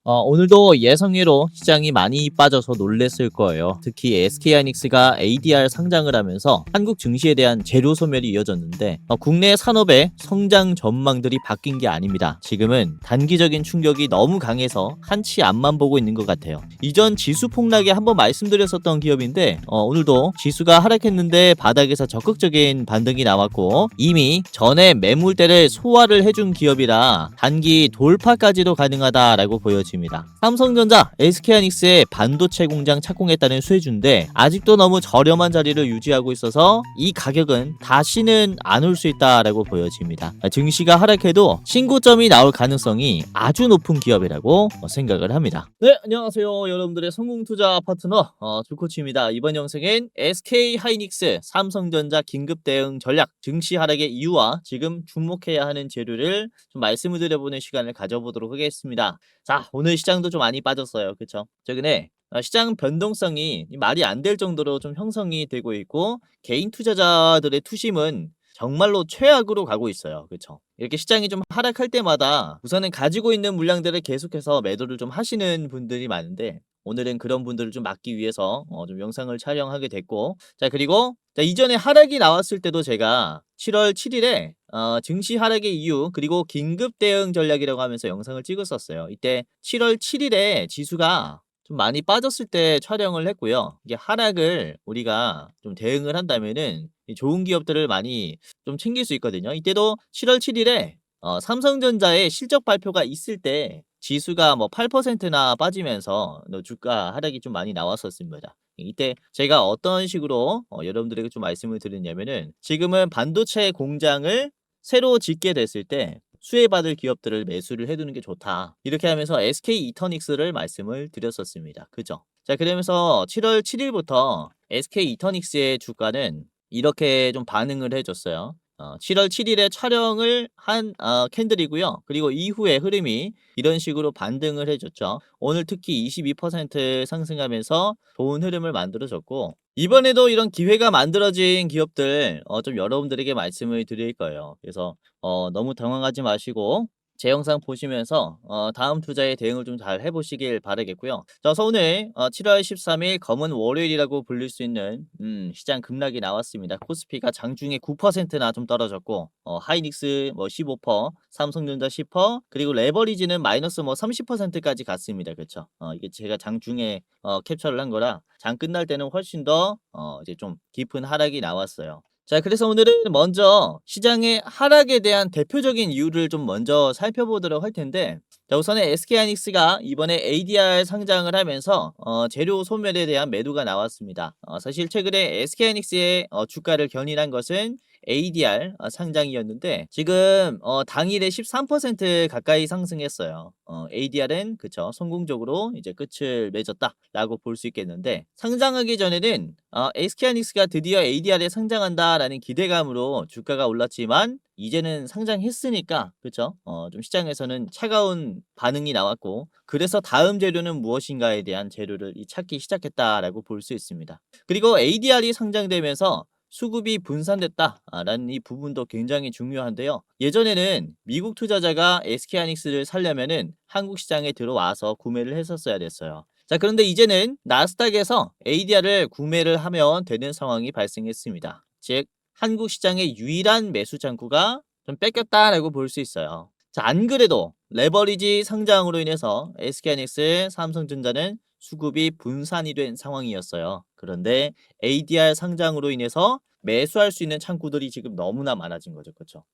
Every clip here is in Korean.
오늘도 예상외로 시장이 많이 빠져서 놀랬을 거예요. 특히 SK하이닉스가 ADR 상장을 하면서 한국 증시에 대한 재료 소멸이 이어졌는데 국내 산업의 성장 전망들이 바뀐 게 아닙니다. 지금은 단기적인 충격이 너무 강해서 한치 앞만 보고 있는 것 같아요. 이전 지수 폭락에 한번 말씀드렸었던 기업인데 오늘도 지수가 하락했는데 바닥에서 적극적인 반등이 나왔고 이미 전에 매물대를 소화를 해준 기업이라 단기 돌파까지도 가능하다라고 보여집니다. 삼성전자, SK하이닉스의 반도체 공장 착공했다는 수혜주인데 아직도 너무 저렴한 자리를 유지하고 있어서 이 가격은 다시는 안 올 수 있다라고 보여집니다. 증시가 하락해도 신고점이 나올 가능성이 아주 높은 기업이라고 생각을 합니다. 네, 안녕하세요. 여러분들의 성공투자 파트너 조코치입니다. 이번 영상엔 SK하이닉스, 삼성전자 긴급 대응 전략, 증시 하락의 이유와 지금 주목해야 하는 재료를 좀 말씀을 드려보는 시간을 가져보도록 하겠습니다. 자, 오늘 시장도 좀 많이 빠졌어요. 그쵸? 최근에 시장 변동성이 말이 안 될 정도로 좀 형성이 되고 있고 개인 투자자들의 투심은 정말로 최악으로 가고 있어요. 그쵸? 이렇게 시장이 좀 하락할 때마다 우선은 가지고 있는 물량들을 계속해서 매도를 좀 하시는 분들이 많은데 오늘은 그런 분들을 좀 막기 위해서 좀 영상을 촬영하게 됐고, 자, 그리고 이전에 하락이 나왔을 때도 제가 7월 7일에 증시 하락의 이유 그리고 긴급 대응 전략이라고 하면서 영상을 찍었었어요. 이때 7월 7일에 지수가 좀 많이 빠졌을 때 촬영을 했고요. 이게 하락을 우리가 좀 대응을 한다면은 이 좋은 기업들을 많이 좀 챙길 수 있거든요. 이때도 7월 7일에 삼성전자의 실적 발표가 있을 때 지수가 뭐 8%나 빠지면서 주가 하락이 좀 많이 나왔었습니다. 이때 제가 어떤 식으로 여러분들에게 좀 말씀을 드렸냐면은 지금은 반도체 공장을 새로 짓게 됐을 때 수혜받을 기업들을 매수를 해두는 게 좋다. 이렇게 하면서 SK 이터닉스를 말씀을 드렸었습니다. 그죠? 자, 그러면서 7월 7일부터 SK 이터닉스의 주가는 이렇게 좀 반응을 해줬어요. 7월 7일에 촬영을 한 캔들이고요. 그리고 이후의 흐름이 이런 식으로 반등을 해줬죠. 오늘 특히 22% 상승하면서 좋은 흐름을 만들어줬고 이번에도 이런 기회가 만들어진 기업들 좀 여러분들에게 말씀을 드릴 거예요. 그래서 너무 당황하지 마시고 제 영상 보시면서 다음 투자에 대응을 좀 잘 해보시길 바라겠고요. 자, 그래서 오늘 7월 13일 검은 월요일이라고 불릴 수 있는 시장 급락이 나왔습니다. 코스피가 장중에 9%나 좀 떨어졌고 하이닉스 뭐 15%, 삼성전자 10%, 그리고 레버리지는 마이너스 뭐 30%까지 갔습니다. 그렇죠? 이게 제가 장중에 캡처를 한 거라 장 끝날 때는 훨씬 더 이제 좀 깊은 하락이 나왔어요. 자, 그래서 오늘은 먼저 시장의 하락에 대한 대표적인 이유를 좀 먼저 살펴보도록 할 텐데, 자, 우선은 SK하이닉스가 이번에 ADR 상장을 하면서 재료 소멸에 대한 매도가 나왔습니다. 사실 최근에 SK하이닉스의 주가를 견인한 것은 ADR 상장이었는데 지금 당일에 13% 가까이 상승했어요. ADR은 그쵸, 성공적으로 이제 끝을 맺었다라고 볼 수 있겠는데 상장하기 전에는 SK하이닉스가 드디어 ADR에 상장한다라는 기대감으로 주가가 올랐지만 이제는 상장했으니까 그쵸? 좀 시장에서는 차가운 반응이 나왔고 그래서 다음 재료는 무엇인가에 대한 재료를 찾기 시작했다라고 볼 수 있습니다. 그리고 ADR이 상장되면서 수급이 분산됐다라는 이 부분도 굉장히 중요한데요. 예전에는 미국 투자자가 SK하이닉스를 살려면은 한국 시장에 들어와서 구매를 했었어야 됐어요. 자, 그런데 이제는 나스닥에서 ADR을 구매를 하면 되는 상황이 발생했습니다. 즉, 한국 시장의 유일한 매수 창구가 좀 뺏겼다라고 볼 수 있어요. 자, 안 그래도 레버리지 상장으로 인해서 SK하이닉스, 삼성전자는 수급이 분산이 된 상황이었어요. 그런데 ADR 상장으로 인해서 매수할 수 있는 창구들이 지금 너무나 많아진 거죠. 그렇죠?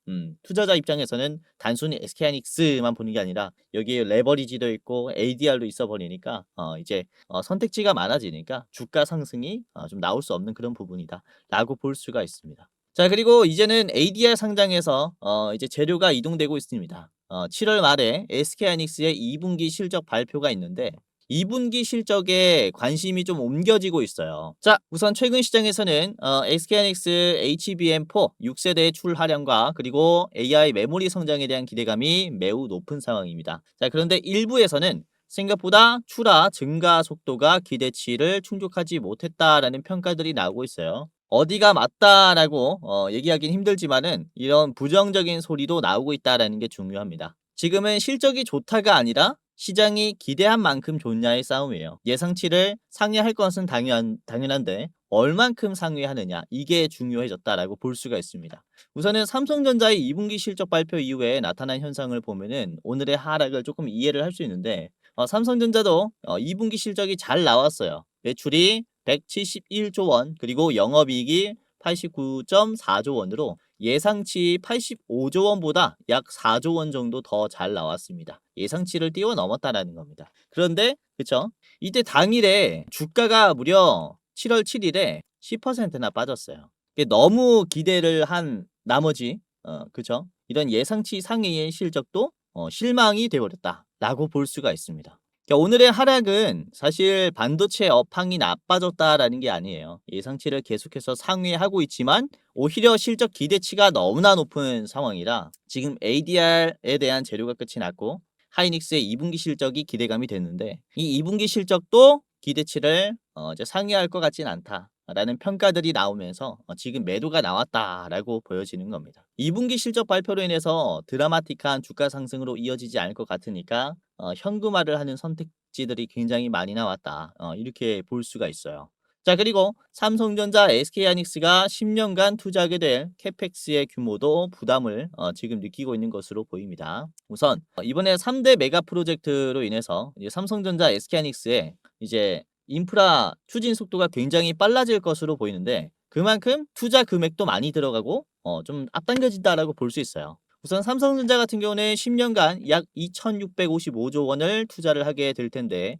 투자자 입장에서는 단순히 SK하이닉스만 보는 게 아니라 여기에 레버리지도 있고 ADR도 있어 버리니까 이제 선택지가 많아지니까 주가 상승이 좀 나올 수 없는 그런 부분이다라고 볼 수가 있습니다. 자, 그리고 이제는 ADR 상장에서 이제 재료가 이동되고 있습니다. 7월 말에 SK하이닉스의 2분기 실적 발표가 있는데 2분기 실적에 관심이 좀 옮겨지고 있어요. 자, 우선 최근 시장에서는 SK하이닉스 HBM4 6세대 출하량과 그리고 AI 메모리 성장에 대한 기대감이 매우 높은 상황입니다. 자, 그런데 일부에서는 생각보다 출하 증가 속도가 기대치를 충족하지 못했다라는 평가들이 나오고 있어요. 어디가 맞다라고 얘기하긴 힘들지만은 이런 부정적인 소리도 나오고 있다라는 게 중요합니다. 지금은 실적이 좋다가 아니라 시장이 기대한 만큼 좋냐의 싸움이에요. 예상치를 상회할 것은 당연한데 얼만큼 상회하느냐 이게 중요해졌다라고 볼 수가 있습니다. 우선은 삼성전자의 2분기 실적 발표 이후에 나타난 현상을 보면은 오늘의 하락을 조금 이해를 할 수 있는데 삼성전자도 2분기 실적이 잘 나왔어요. 매출이 171조 원 그리고 영업이익이 89.4조 원으로 예상치 85조 원보다 약 4조 원 정도 더 잘 나왔습니다. 예상치를 뛰어넘었다라는 겁니다. 그런데 그쵸? 이때 당일에 주가가 무려 7월 7일에 10%나 빠졌어요. 이게 너무 기대를 한 나머지 그쵸? 이런 예상치 상회의 실적도 실망이 되어버렸다라고 볼 수가 있습니다. 그러니까 오늘의 하락은 사실 반도체 업황이 나빠졌다라는 게 아니에요. 예상치를 계속해서 상회하고 있지만 오히려 실적 기대치가 너무나 높은 상황이라 지금 ADR에 대한 재료가 끝이 났고 하이닉스의 2분기 실적이 기대감이 됐는데 이 2분기 실적도 기대치를 이제 상회할 것 같진 않다라는 평가들이 나오면서 지금 매도가 나왔다라고 보여지는 겁니다. 2분기 실적 발표로 인해서 드라마틱한 주가 상승으로 이어지지 않을 것 같으니까 현금화를 하는 선택지들이 굉장히 많이 나왔다. 이렇게 볼 수가 있어요. 자, 그리고 삼성전자, SK하이닉스가 10년간 투자하게 될 캐펙스의 규모도 부담을 지금 느끼고 있는 것으로 보입니다. 우선 이번에 3대 메가 프로젝트로 인해서 이제 삼성전자, SK하이닉스의 이제 인프라 추진 속도가 굉장히 빨라질 것으로 보이는데 그만큼 투자 금액도 많이 들어가고 좀 앞당겨진다라고 볼 수 있어요. 우선 삼성전자 같은 경우는 10년간 약 2,655조 원을 투자를 하게 될 텐데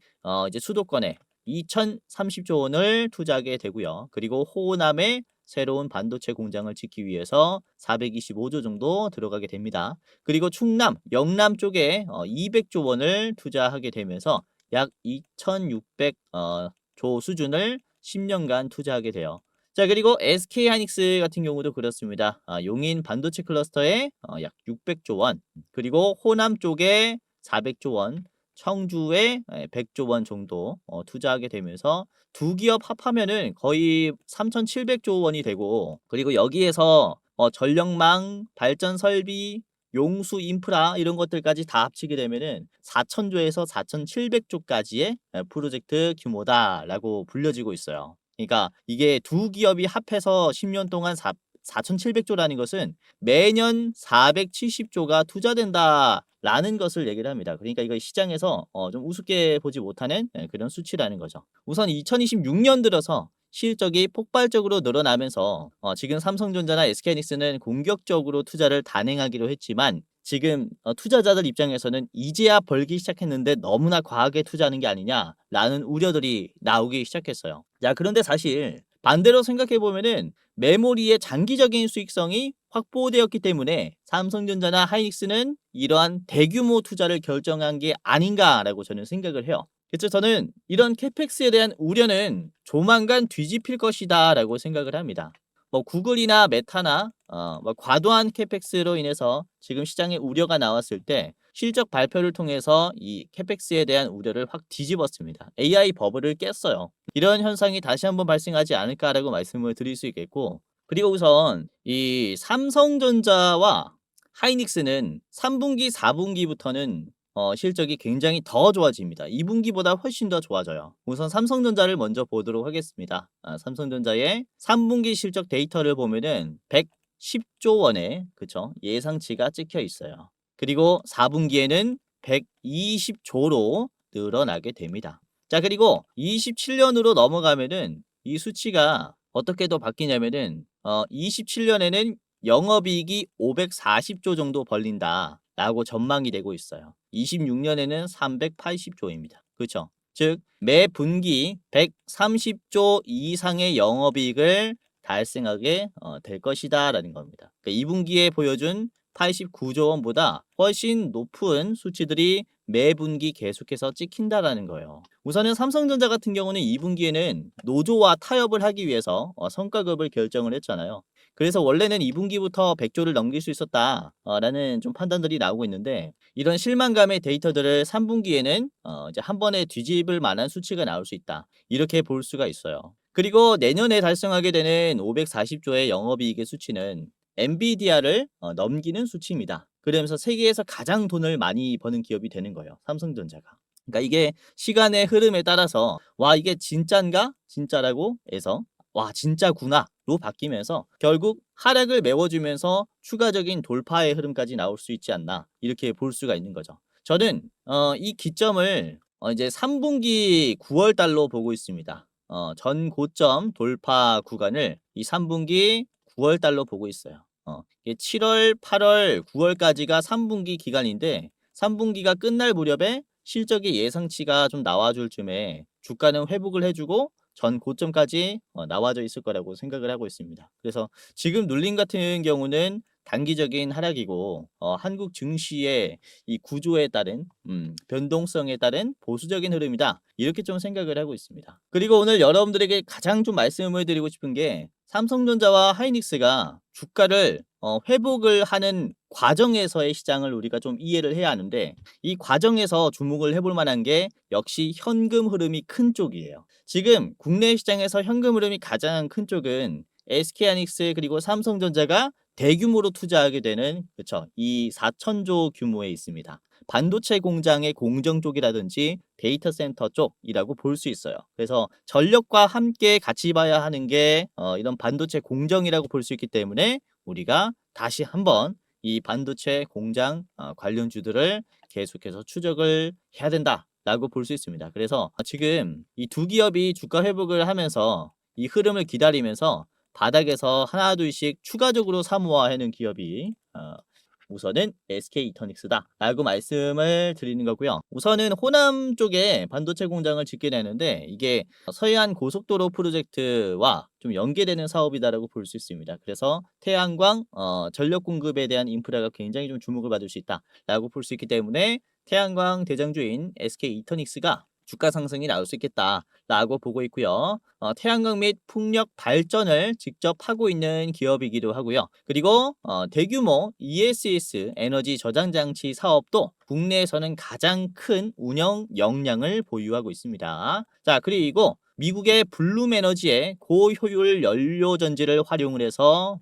이제 수도권에 2,030조 원을 투자하게 되고요. 그리고 호남에 새로운 반도체 공장을 짓기 위해서 425조 정도 들어가게 됩니다. 그리고 충남, 영남 쪽에 200조 원을 투자하게 되면서 약 2,600조 수준을 10년간 투자하게 돼요. 자, 그리고 SK하이닉스 같은 경우도 그렇습니다. 용인 반도체 클러스터에 약 600조 원, 그리고 호남 쪽에 400조 원, 청주에 100조 원 정도 투자하게 되면서 두 기업 합하면은 거의 3,700조 원이 되고 그리고 여기에서 전력망, 발전 설비, 용수 인프라 이런 것들까지 다 합치게 되면은 4,000조에서 4,700조까지의 프로젝트 규모다라고 불려지고 있어요. 그러니까 이게 두 기업이 합해서 10년 동안 4,700조라는 것은 매년 470조가 투자된다라는 것을 얘기를 합니다. 그러니까 이거 시장에서 좀 우습게 보지 못하는 그런 수치라는 거죠. 우선 2026년 들어서 실적이 폭발적으로 늘어나면서 지금 삼성전자나 SK하이닉스는 공격적으로 투자를 단행하기로 했지만 지금 투자자들 입장에서는 이제야 벌기 시작했는데 너무나 과하게 투자하는 게 아니냐라는 우려들이 나오기 시작했어요. 자, 그런데 사실 반대로 생각해 보면은 메모리의 장기적인 수익성이 확보되었기 때문에 삼성전자나 하이닉스는 이러한 대규모 투자를 결정한 게 아닌가라고 저는 생각을 해요. 그래서 저는 이런 캐펙스에 대한 우려는 조만간 뒤집힐 것이다라고 생각을 합니다. 뭐 구글이나 메타나 뭐 과도한 캐펙스로 인해서 지금 시장에 우려가 나왔을 때 실적 발표를 통해서 이 캐펙스에 대한 우려를 확 뒤집었습니다. AI 버블을 깼어요. 이런 현상이 다시 한번 발생하지 않을까라고 말씀을 드릴 수 있겠고 그리고 우선 이 삼성전자와 하이닉스는 3분기, 4분기부터는 실적이 굉장히 더 좋아집니다. 2분기보다 훨씬 더 좋아져요. 우선 삼성전자를 먼저 보도록 하겠습니다. 삼성전자의 3분기 실적 데이터를 보면은 110조 원의 그쵸? 예상치가 찍혀 있어요. 그리고 4분기에는 120조로 늘어나게 됩니다. 자, 그리고 27년으로 넘어가면은 이 수치가 어떻게 더 바뀌냐면은 27년에는 영업이익이 540조 정도 벌린다라고 전망이 되고 있어요. 26년에는 380조입니다. 그렇죠? 즉 매 분기 130조 이상의 영업이익을 달성하게 될 것이다라는 겁니다. 그러니까 2분기에 보여준 89조 원보다 훨씬 높은 수치들이 매 분기 계속해서 찍힌다라는 거예요. 우선은 삼성전자 같은 경우는 2분기에는 노조와 타협을 하기 위해서 성과급을 결정을 했잖아요. 그래서 원래는 2분기부터 100조를 넘길 수 있었다라는 좀 판단들이 나오고 있는데 이런 실망감의 데이터들을 3분기에는 이제 한 번에 뒤집을 만한 수치가 나올 수 있다. 이렇게 볼 수가 있어요. 그리고 내년에 달성하게 되는 540조의 영업이익의 수치는 엔비디아를 넘기는 수치입니다. 그러면서 세계에서 가장 돈을 많이 버는 기업이 되는 거예요. 삼성전자가. 그러니까 이게 시간의 흐름에 따라서 와 이게 진짠가? 진짜라고 해서 와 진짜구나로 바뀌면서 결국 하락을 메워주면서 추가적인 돌파의 흐름까지 나올 수 있지 않나 이렇게 볼 수가 있는 거죠. 저는 이 기점을 이제 3분기 9월 달로 보고 있습니다. 전 고점 돌파 구간을 이 3분기 9월 달로 보고 있어요. 이게 7월, 8월, 9월까지가 3분기 기간인데 3분기가 끝날 무렵에 실적의 예상치가 좀 나와줄 쯤에 주가는 회복을 해주고 전 고점까지 나와져 있을 거라고 생각을 하고 있습니다. 그래서 지금 눌림 같은 경우는 단기적인 하락이고 한국 증시의 이 구조에 따른 변동성에 따른 보수적인 흐름이다. 이렇게 좀 생각을 하고 있습니다. 그리고 오늘 여러분들에게 가장 좀 말씀을 드리고 싶은 게 삼성전자와 하이닉스가 주가를 회복을 하는 과정에서의 시장을 우리가 좀 이해를 해야 하는데 이 과정에서 주목을 해볼 만한 게 역시 현금 흐름이 큰 쪽이에요. 지금 국내 시장에서 현금 흐름이 가장 큰 쪽은 SK하이닉스 그리고 삼성전자가 대규모로 투자하게 되는 그쵸 이 4천조 규모에 있습니다. 반도체 공장의 공정 쪽이라든지 데이터 센터 쪽이라고 볼 수 있어요. 그래서 전력과 함께 같이 봐야 하는 게 이런 반도체 공정이라고 볼 수 있기 때문에 우리가 다시 한번 이 반도체 공장 관련주들을 계속해서 추적을 해야 된다라고 볼 수 있습니다. 그래서 지금 이 두 기업이 주가 회복을 하면서 이 흐름을 기다리면서 바닥에서 하나 둘씩 추가적으로 사모아하는 기업이 우선은 SK이터닉스다 라고 말씀을 드리는 거고요. 우선은 호남 쪽에 반도체 공장을 짓게 되는데 이게 서해안 고속도로 프로젝트와 좀 연계되는 사업이다라고 볼 수 있습니다. 그래서 태양광 전력 공급에 대한 인프라가 굉장히 좀 주목을 받을 수 있다라고 볼 수 있기 때문에 태양광 대장주인 SK이터닉스가 주가 상승이 나올 수 있겠다라고 보고 있고요. 태양광 및 풍력 발전을 직접 하고 있는 기업이기도 하고요. 그리고 대규모 ESS 에너지 저장 장치 사업도 국내에서는 가장 큰 운영 역량을 보유하고 있습니다. 자, 그리고 미국의 블룸 에너지의 고효율 연료 전지를 활용을 해서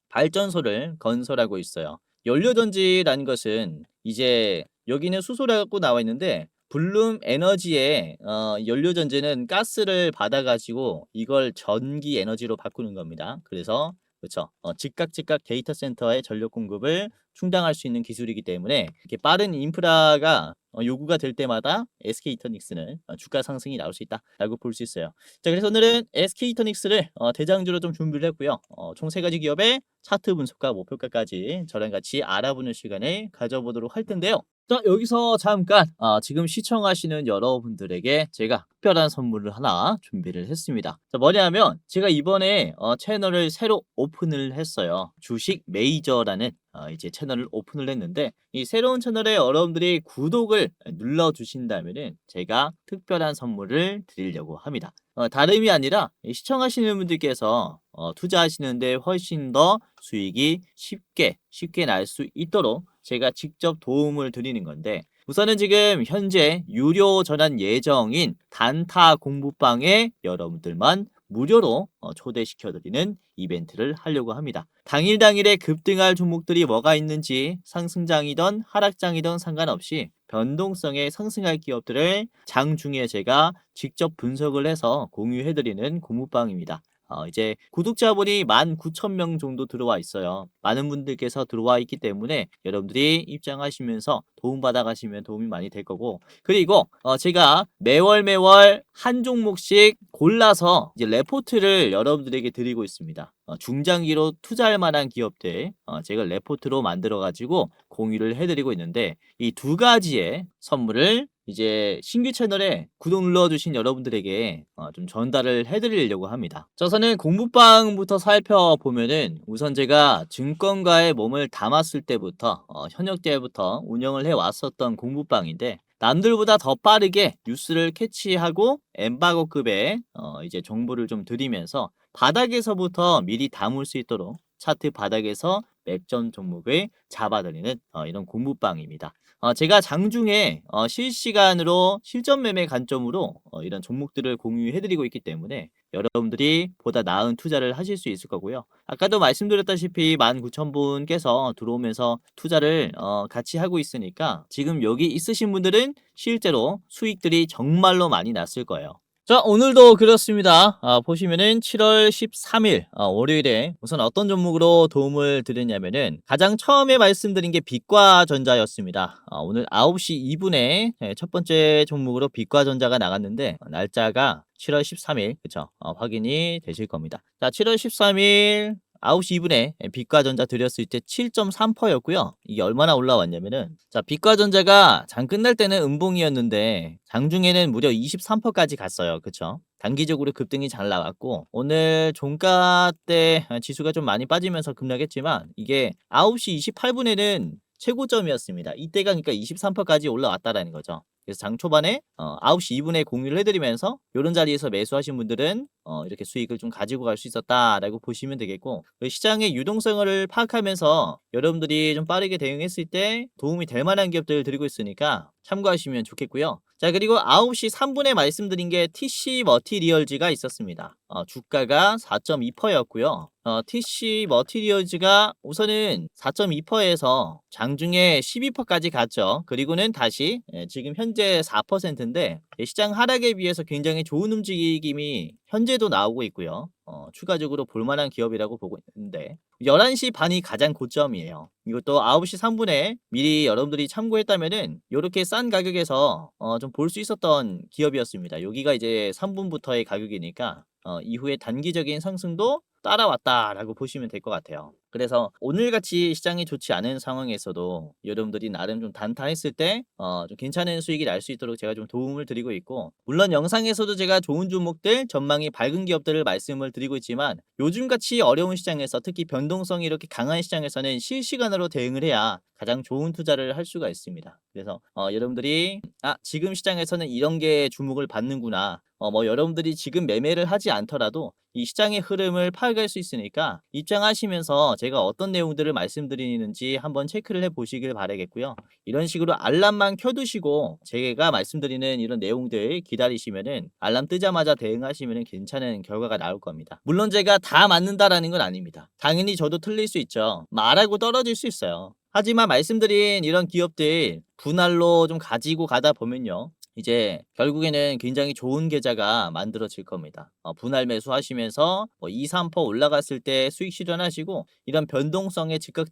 발전소를 건설하고 있어요. 연료 전지라는 것은 이제 여기는 수소라고 나와 있는데 블룸 에너지의 연료 전지는 가스를 받아가지고 이걸 전기 에너지로 바꾸는 겁니다. 그래서 그렇죠. 즉각 데이터 센터의 전력 공급을 충당할 수 있는 기술이기 때문에 이렇게 빠른 인프라가 요구가 될 때마다 SK이터닉스는 주가 상승이 나올 수 있다라고 볼 수 있어요. 자, 그래서 오늘은 SK이터닉스를 대장주로 좀 준비를 했고요. 총 3가지 기업의 차트 분석과 목표가까지 저랑 같이 알아보는 시간을 가져보도록 할 텐데요. 자, 여기서 잠깐 지금 시청하시는 여러분들에게 제가 특별한 선물을 하나 준비를 했습니다. 자, 뭐냐면 제가 이번에 채널을 새로 오픈을 했어요. 주식 메이저라는 이제 채널을 오픈을 했는데 이 새로운 채널에 여러분들이 구독을 눌러 주신다면은 제가 특별한 선물을 드리려고 합니다. 다름이 아니라 시청하시는 분들께서 투자하시는데 훨씬 더 수익이 쉽게 날 수 있도록 제가 직접 도움을 드리는 건데 우선은 지금 현재 유료 전환 예정인 단타 공부방에 여러분들만 무료로 초대시켜드리는 이벤트를 하려고 합니다. 당일에 급등할 종목들이 뭐가 있는지 상승장이든 하락장이든 상관없이 변동성에 상승할 기업들을 장중에 제가 직접 분석을 해서 공유해드리는 공부방입니다. 이제 구독자분이 19,000명 정도 들어와 있어요. 많은 분들께서 들어와 있기 때문에 여러분들이 입장하시면서 도움받아 가시면 도움이 많이 될 거고 그리고 제가 매월 한 종목씩 골라서 이제 레포트를 여러분들에게 드리고 있습니다. 중장기로 투자할 만한 기업들 제가 레포트로 만들어 가지고 공유를 해드리고 있는데 이 두 가지의 선물을 이제 신규 채널에 구독 눌러주신 여러분들에게 좀 전달을 해드리려고 합니다. 우선은 공부방부터 살펴보면은 우선 제가 증권가에 몸을 담았을 때부터 현역 때부터 운영을 해왔었던 공부방인데 남들보다 더 빠르게 뉴스를 캐치하고 엠바고급의 이제 정보를 좀 드리면서 바닥에서부터 미리 담을 수 있도록 차트 바닥에서 맥점 종목을 잡아드리는 이런 공부방입니다. 제가 장중에 실시간으로 실전 매매 관점으로 이런 종목들을 공유해드리고 있기 때문에 여러분들이 보다 나은 투자를 하실 수 있을 거고요. 아까도 말씀드렸다시피 19,000분께서 들어오면서 투자를 같이 하고 있으니까 지금 여기 있으신 분들은 실제로 수익들이 정말로 많이 났을 거예요. 자, 오늘도 그렇습니다. 보시면은 7월 13일 월요일에 우선 어떤 종목으로 도움을 드렸냐면은 가장 처음에 말씀드린 게 빛과전자였습니다. 오늘 9시 2분에 첫 번째 종목으로 빛과전자가 나갔는데 날짜가 7월 13일 그쵸? 확인이 되실 겁니다. 자, 7월 13일 9시 2분에 빛과전자 드렸을 때 7.3%였고요. 이게 얼마나 올라왔냐면은 자, 빛과전자가 장 끝날 때는 음봉이었는데 장중에는 무려 23%까지 갔어요. 그쵸? 단기적으로 급등이 잘 나왔고 오늘 종가 때 지수가 좀 많이 빠지면서 급락했지만 이게 9시 28분에는 최고점이었습니다. 이때가 그러니까 23%까지 올라왔다라는 거죠. 그래서 장 초반에 9시 2분에 공유를 해드리면서 이런 자리에서 매수하신 분들은 이렇게 수익을 좀 가지고 갈 수 있었다라고 보시면 되겠고 그 시장의 유동성을 파악하면서 여러분들이 좀 빠르게 대응했을 때 도움이 될 만한 기업들을 드리고 있으니까 참고하시면 좋겠고요. 자, 그리고 9시 3분에 말씀드린 게 TC 머티리얼즈가 있었습니다. 주가가 4.2%였고요. TC 머티리얼즈가 우선은 4.2%에서 장중에 12%까지 갔죠. 그리고는 다시 지금 현재 4%인데 시장 하락에 비해서 굉장히 좋은 움직임이 현재도 나오고 있고요. 추가적으로 볼만한 기업이라고 보고 있는데 11시 반이 가장 고점이에요. 이것도 9시 3분에 미리 여러분들이 참고했다면은 이렇게 싼 가격에서 좀 볼 수 있었던 기업이었습니다. 여기가 이제 3분부터의 가격이니까 이후에 단기적인 상승도 따라왔다라고 보시면 될 것 같아요. 그래서 오늘같이 시장이 좋지 않은 상황에서도 여러분들이 나름 좀 단타했을 때 좀 괜찮은 수익이 날 수 있도록 제가 좀 도움을 드리고 있고 물론 영상에서도 제가 좋은 종목들 전망이 밝은 기업들을 말씀을 드리고 있지만 요즘같이 어려운 시장에서 특히 변동성이 이렇게 강한 시장에서는 실시간으로 대응을 해야 가장 좋은 투자를 할 수가 있습니다. 그래서 여러분들이 지금 시장에서는 이런 게 주목을 받는구나. 뭐 여러분들이 지금 매매를 하지 않더라도 이 시장의 흐름을 파악할 수 있으니까 입장하시면서 제가 어떤 내용들을 말씀드리는지 한번 체크를 해 보시길 바라겠고요. 이런 식으로 알람만 켜두시고 제가 말씀드리는 이런 내용들 기다리시면은 알람 뜨자마자 대응하시면은 괜찮은 결과가 나올 겁니다. 물론 제가 다 맞는다라는 건 아닙니다. 당연히 저도 틀릴 수 있죠. 말하고 떨어질 수 있어요. 하지만 말씀드린 이런 기업들 분할로 좀 가지고 가다 보면요. 이제 결국에는 굉장히 좋은 계좌가 만들어질 겁니다. 분할 매수하시면서 뭐 2, 3% 올라갔을 때 수익 실현하시고 이런 변동성에 즉각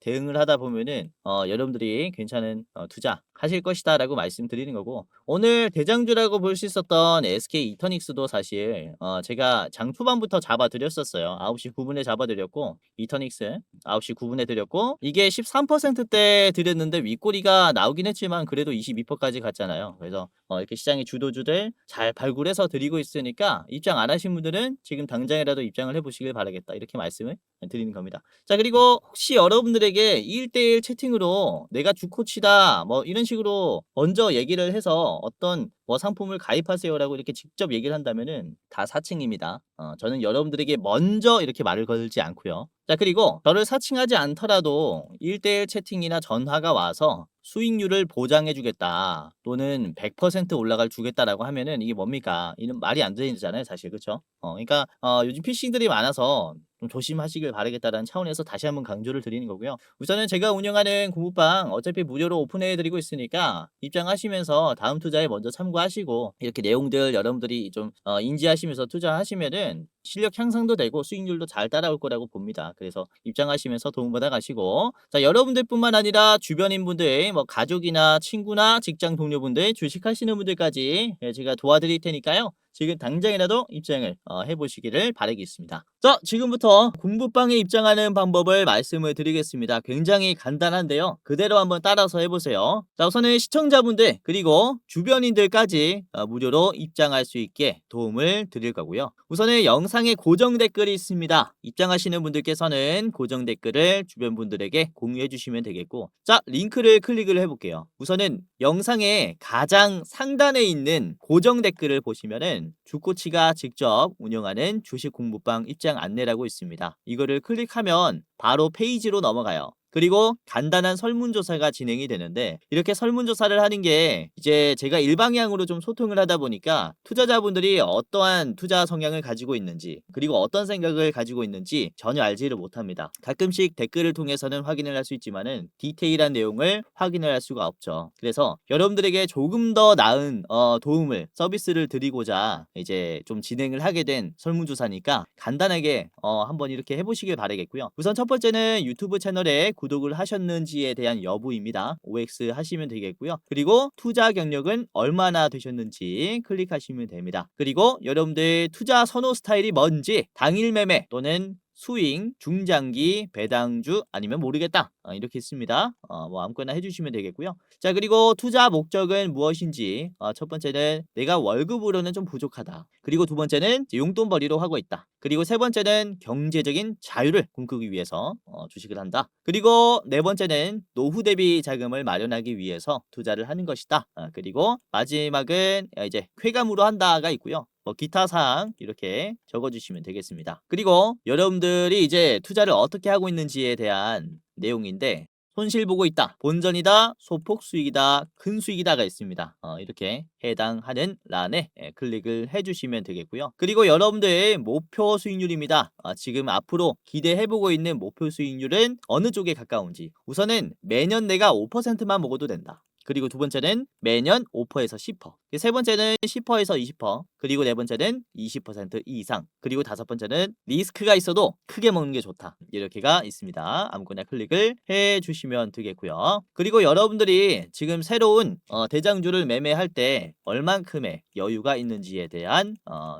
대응을 하다 보면은 여러분들이 괜찮은 투자 하실 것이다라고 말씀드리는 거고 오늘 대장주라고 볼 수 있었던 SK 이터닉스도 사실 제가 장 초반부터 잡아드렸었어요. 9시 9분에 잡아드렸고 이터닉스 9시 9분에 드렸고 이게 13%대 드렸는데 윗꼬리가 나오긴 했지만 그래도 22%까지 갔잖아요. 그래서 이렇게 시장의 주도주들 잘 발굴해서 드리고 있으니까 입장 안 하신 분들은 지금 당장이라도 입장을 해보시길 바라겠다 이렇게 말씀을 드리는 겁니다. 자, 그리고 혹시 여러분들에게 1대1 채팅으로 내가 주코치다 뭐 이런 식으로 먼저 얘기를 해서 어떤 뭐 상품을 가입하세요라고 이렇게 직접 얘기를 한다면은 다 사칭입니다. 저는 여러분들에게 먼저 이렇게 말을 걸지 않고요. 자, 그리고 저를 사칭하지 않더라도 1대1 채팅이나 전화가 와서 수익률을 보장해 주겠다 또는 100% 올라갈 주겠다라고 하면은 이게 뭡니까? 이는 말이 안 되잖아요, 사실. 그렇죠? 그러니까 요즘 피싱들이 많아서 좀 조심하시길 바라겠다라는 차원에서 다시 한번 강조를 드리는 거고요. 우선은 제가 운영하는 공부방 어차피 무료로 오픈해 드리고 있으니까 입장하시면서 다음 투자에 먼저 참고하시고 이렇게 내용들 여러분들이 좀 인지하시면서 투자하시면은 실력 향상도 되고 수익률도 잘 따라올 거라고 봅니다. 그래서 입장하시면서 도움받아 가시고 자, 여러분들뿐만 아니라 주변인 분들 뭐 가족이나 친구나 직장 동료분들 주식하시는 분들까지 제가 도와드릴 테니까요. 지금 당장이라도 입장을 해보시기를 바라겠습니다. 자, 지금부터 공부방에 입장하는 방법을 말씀을 드리겠습니다. 굉장히 간단한데요. 그대로 한번 따라서 해보세요. 자, 우선은 시청자분들 그리고 주변인들까지 무료로 입장할 수 있게 도움을 드릴 거고요. 우선은 영상에 고정 댓글이 있습니다. 입장하시는 분들께서는 고정 댓글을 주변 분들에게 공유해 주시면 되겠고 자, 링크를 클릭을 해볼게요. 우선은 영상의 가장 상단에 있는 고정 댓글을 보시면은 주코치가 직접 운영하는 주식 공부방 입장 안내라고 있습니다. 이거를 클릭하면 바로 페이지로 넘어가요. 그리고 간단한 설문조사가 진행이 되는데 이렇게 설문조사를 하는 게 이제 제가 일방향으로 좀 소통을 하다 보니까 투자자분들이 어떠한 투자 성향을 가지고 있는지 그리고 어떤 생각을 가지고 있는지 전혀 알지를 못합니다. 가끔씩 댓글을 통해서는 확인을 할 수 있지만은 디테일한 내용을 확인을 할 수가 없죠. 그래서 여러분들에게 조금 더 나은 도움을 서비스를 드리고자 이제 좀 진행을 하게 된 설문조사니까 간단하게 한번 이렇게 해보시길 바라겠고요. 우선 첫 번째는 유튜브 채널에 구독을 하셨는지에 대한 여부입니다. OX 하시면 되겠고요. 그리고 투자 경력은 얼마나 되셨는지 클릭하시면 됩니다. 그리고 여러분들 투자 선호 스타일이 뭔지 당일 매매 또는 스윙, 중장기, 배당주 아니면 모르겠다 이렇게 있습니다. 뭐 아무거나 해주시면 되겠고요. 자 그리고 투자 목적은 무엇인지 첫 번째는 내가 월급으로는 좀 부족하다. 그리고 두 번째는 용돈벌이로 하고 있다. 그리고 세 번째는 경제적인 자유를 꿈꾸기 위해서 주식을 한다. 그리고 네 번째는 노후 대비 자금을 마련하기 위해서 투자를 하는 것이다. 그리고 마지막은 이제 쾌감으로 한다가 있고요. 기타 사항 이렇게 적어주시면 되겠습니다. 그리고 여러분들이 이제 투자를 어떻게 하고 있는지에 대한 내용인데 손실 보고 있다, 본전이다, 소폭 수익이다, 큰 수익이다가 있습니다. 이렇게 해당하는 란에 클릭을 해주시면 되겠고요. 그리고 여러분들의 목표 수익률입니다. 지금 앞으로 기대해보고 있는 목표 수익률은 어느 쪽에 가까운지 우선은 매년 내가 5%만 먹어도 된다. 그리고 두 번째는 매년 5%에서 10%. 세 번째는 10%에서 20%. 그리고 네 번째는 20% 이상. 그리고 다섯 번째는 리스크가 있어도 크게 먹는 게 좋다. 이렇게가 있습니다. 아무거나 클릭을 해 주시면 되겠고요. 그리고 여러분들이 지금 새로운 대장주를 매매할 때 얼만큼의 여유가 있는지에 대한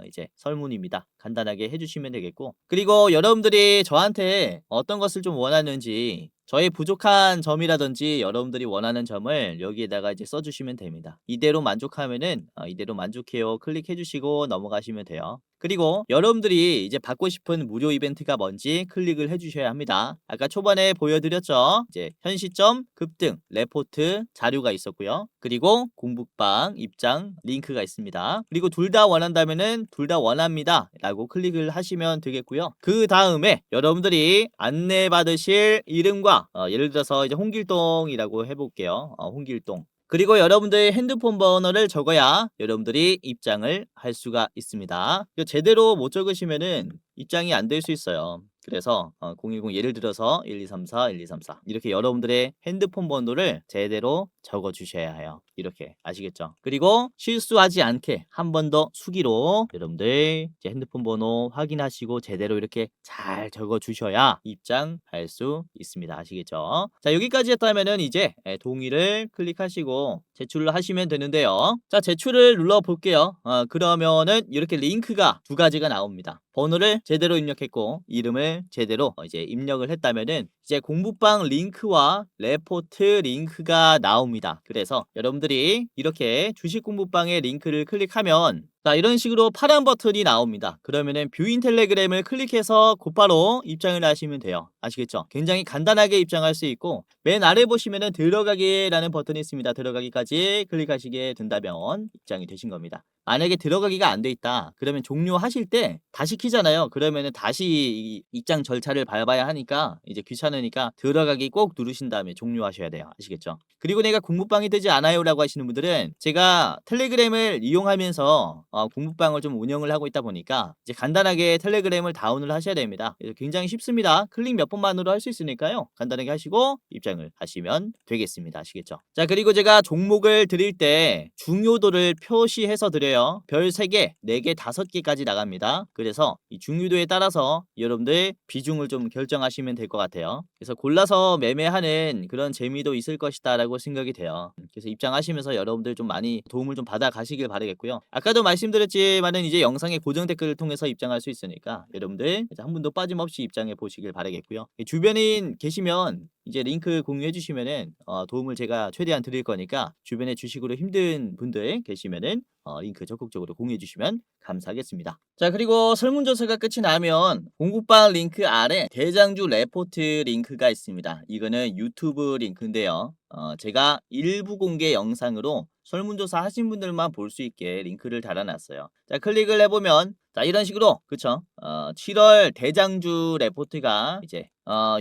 이제 설문입니다. 간단하게 해주시면 되겠고 그리고 여러분들이 저한테 어떤 것을 좀 원하는지 저의 부족한 점이라든지 여러분들이 원하는 점을 여기에다가 이제 써주시면 됩니다. 이대로 만족하면은 이대로 만족해요 클릭해 주시고 넘어가시면 돼요. 그리고 여러분들이 이제 받고 싶은 무료 이벤트가 뭔지 클릭을 해주셔야 합니다. 아까 초반에 보여드렸죠. 이제 현 시점, 급등, 레포트, 자료가 있었고요. 그리고 공부방, 입장, 링크가 있습니다. 그리고 둘 다 원한다면은 둘 다 원합니다 라고 클릭을 하시면 되겠고요. 그 다음에 여러분들이 안내받으실 이름과 예를 들어서 이제 홍길동이라고 해볼게요. 홍길동. 그리고 여러분들의 핸드폰 번호를 적어야 여러분들이 입장을 할 수가 있습니다. 제대로 못 적으시면은 입장이 안 될 수 있어요. 그래서 010 예를 들어서 1234 1234 이렇게 여러분들의 핸드폰 번호를 제대로 적어 주셔야 해요. 이렇게 아시겠죠? 그리고 실수하지 않게 한 번 더 수기로 여러분들 이제 핸드폰 번호 확인하시고 제대로 이렇게 잘 적어 주셔야 입장할 수 있습니다. 아시겠죠? 자 여기까지 했다면은 이제 동의를 클릭하시고 제출을 하시면 되는데요. 자 제출을 눌러 볼게요. 그러면은 이렇게 링크가 두 가지가 나옵니다. 번호를 제대로 입력했고 이름을 제대로 이제 입력을 했다면은 이제 공부방 링크와 레포트 링크가 나옵니다. 그래서 여러분들이 이렇게 주식 공부방의 링크를 클릭하면 자 이런 식으로 파란 버튼이 나옵니다. 그러면은 뷰인 텔레그램을 클릭해서 곧바로 입장을 하시면 돼요. 아시겠죠? 굉장히 간단하게 입장할 수 있고 맨 아래 보시면은 들어가기라는 버튼이 있습니다. 들어가기까지 클릭하시게 된다면 입장이 되신 겁니다. 만약에 들어가기가 안 돼 있다 그러면 종료하실 때 다시 키잖아요. 그러면은 다시 입장 절차를 밟아야 하니까 이제 귀찮으니까 들어가기 꼭 누르신 다음에 종료하셔야 돼요. 아시겠죠? 그리고 내가 공부방이 되지 않아요 라고 하시는 분들은 제가 텔레그램을 이용하면서 공부방을 좀 운영을 하고 있다 보니까 이제 간단하게 텔레그램을 다운을 하셔야 됩니다. 그래서 굉장히 쉽습니다. 클릭 몇 번만으로 할 수 있으니까요. 간단하게 하시고 입장을 하시면 되겠습니다. 아시겠죠? 자 그리고 제가 종목을 드릴 때 중요도를 표시해서 드려요. 별 3개, 4개, 5개까지 나갑니다. 그래서 이 중요도에 따라서 여러분들 비중을 좀 결정하시면 될 것 같아요. 그래서 골라서 매매하는 그런 재미도 있을 것이다 라고 생각이 돼요. 그래서 입장하시면서 여러분들 좀 많이 도움을 좀 받아 가시길 바라겠고요. 아까도 말씀드렸지만은 이제 영상의 고정 댓글을 통해서 입장할 수 있으니까 여러분들 한 분도 빠짐없이 입장해 보시길 바라겠고요. 주변인 계시면 이제 링크 공유해 주시면은 도움을 제가 최대한 드릴 거니까 주변에 주식으로 힘든 분들 계시면은 링크 적극적으로 공유해 주시면 감사하겠습니다. 자 그리고 설문조사가 끝이 나면 공부방 링크 아래 대장주 레포트 링크가 있습니다. 이거는 유튜브 링크인데요. 제가 일부 공개 영상으로 설문조사 하신 분들만 볼 수 있게 링크를 달아놨어요. 자 클릭을 해보면 자, 이런 식으로 그쵸? 7월 대장주 레포트가 이제